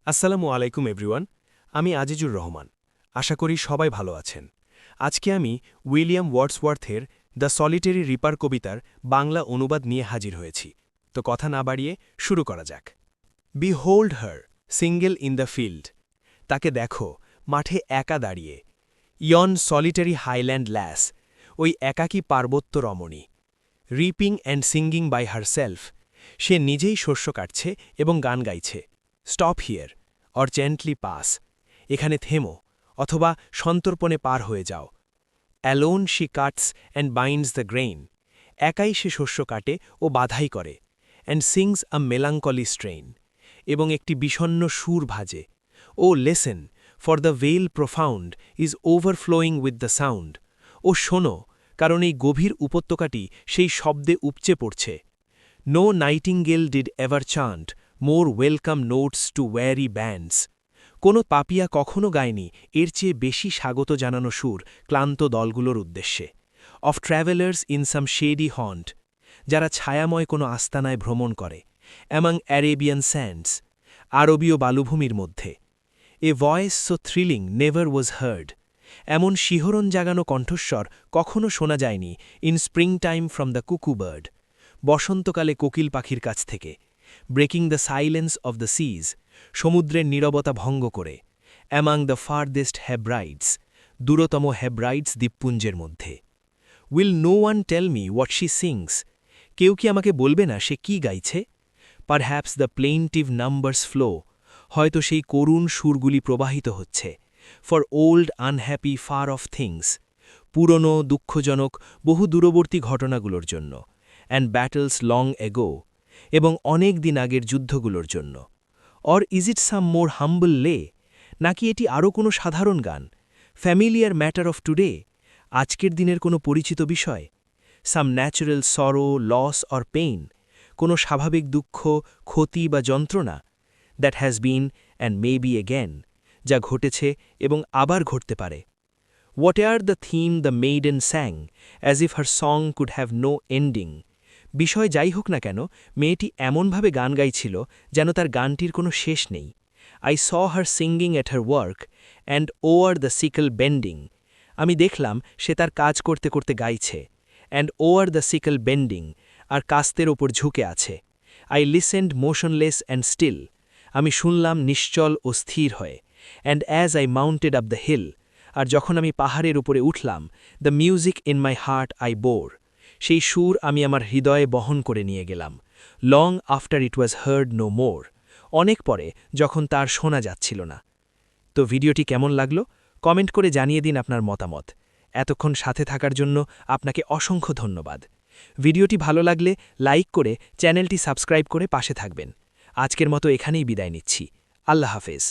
আসসালামু আলাইকুম এভরিওয়ান। আমি আজিজুর রহমান। আশা করি সবাই ভালো আছেন। আজকে আমি উইলিয়াম ওয়ার্ডসওয়ার্থের দ্য সলিটারি রিপার কবিতার বাংলা অনুবাদ নিয়ে হাজির হয়েছি। তো কথা না বাড়িয়ে শুরু করা যাক। Behold her single in the field. তাকে দেখো মাঠে একা দাঁড়িয়ে। ইয়ন সলিটারি হাইল্যান্ড ল্যাস, ওই একাকী পার্বত্য রমণী। Reaping and singing by herself. সে নিজেই শস্য কাটছে এবং গান গাইছে। Stop here or gently pass. এখানে থেমো অথবা সন্তর্পণে পার হয়ে যাও। Alone she cuts and binds the grain. একাই সে শস্য কাটে ও বাধাই করে। And sings a melancholy strain. এবং একটি বিষণ্ন সুর ভাজে। O listen for the vale profound is overflowing with the sound. ও শোনো, কারণ এই গভীর উপত্যকাটি সেই শব্দে উপচে পড়ছে। No nightingale did ever chant more welcome notes to weary bands. কোনো পাপিয়া কখনো গায়নি এর চেয়ে বেশি স্বাগত জানানো সুর ক্লান্ত দলগুলোর উদ্দেশ্যে। Of travellers in some shady haunt. যারা ছায়াময় কোনো আস্তানায় ভ্রমণ করে। Among Arabian sands. আরবীয় বালুভূমির মধ্যে। A voice so thrilling never was heard. এমন শিহরণ জাগানো কণ্ঠস্বর কখনো শোনা যায়নি in spring time from the cuckoo bird. বসন্তকালে কোকিল পাখির কাছ থেকে। Breaking the silence of the seas. সমুদ্রের নীরবতা ভঙ্গ করে। Among the farthest Hebrides. দূরতম হেব্রাইডস দ্বীপপুঞ্জের মধ্যে। Will no one tell me what she sings. কেউ কি আমাকে বলবে না সে কি গাইছে? Perhaps the plaintive numbers flow. হয়তো সেই করুণ সুরগুলি প্রবাহিত হচ্ছে। For old unhappy far off things. পুরনো দুঃখজনক বহু দূরবর্তী ঘটনাগুলোর জন্য। And battles long ago. এবং অনেক দিন আগের যুদ্ধগুলোর জন্য। অর ইজ ইট সাম মোর হাম্বল লে। নাকি এটি আরও কোনো সাধারণ গান? Familiar matter of today. আজকের দিনের কোনো পরিচিত বিষয়। Some natural sorrow loss or pain. কোনো স্বাভাবিক দুঃখ, ক্ষতি বা যন্ত্রণা। That has been and may be again. যা ঘটেছে এবং আবার ঘটতে পারে। Whate'er the theme the maiden sang as if her song could have no ending. বিষয় যাই হোক না কেন, মেয়েটি এমনভাবে গান গাইছিল যেন তার গানটির কোনো শেষ নেই। I saw her singing at her work and o'er the sickle bending. আমি দেখলাম সে তার কাজ করতে করতে গাইছে। And o'er the sickle bending. আর কাস্তের ওপর ঝুঁকে আছে। I listened motionless and still. আমি শুনলাম নিশ্চল ও স্থির হয়ে। And as I mounted up the hill. আর যখন আমি পাহাড়ের উপরে উঠলাম, the music in my heart I bore. সেই সুর আমি আমার হৃদয়ে বহন করে নিয়ে গেলাম। Long after it was heard no more. অনেক পরে যখন তার শোনা যাচ্ছিল না। তো ভিডিওটি কেমন লাগলো কমেন্ট করে জানিয়ে দিন আপনার মতামত। এতক্ষণ সাথে থাকার জন্য আপনাকে অসংখ্য ধন্যবাদ। ভিডিওটি ভালো লাগলে লাইক করে চ্যানেলটি সাবস্ক্রাইব করে পাশে থাকবেন। আজকের মতো এখানেই বিদায় নিচ্ছি। আল্লাহ হাফেজ।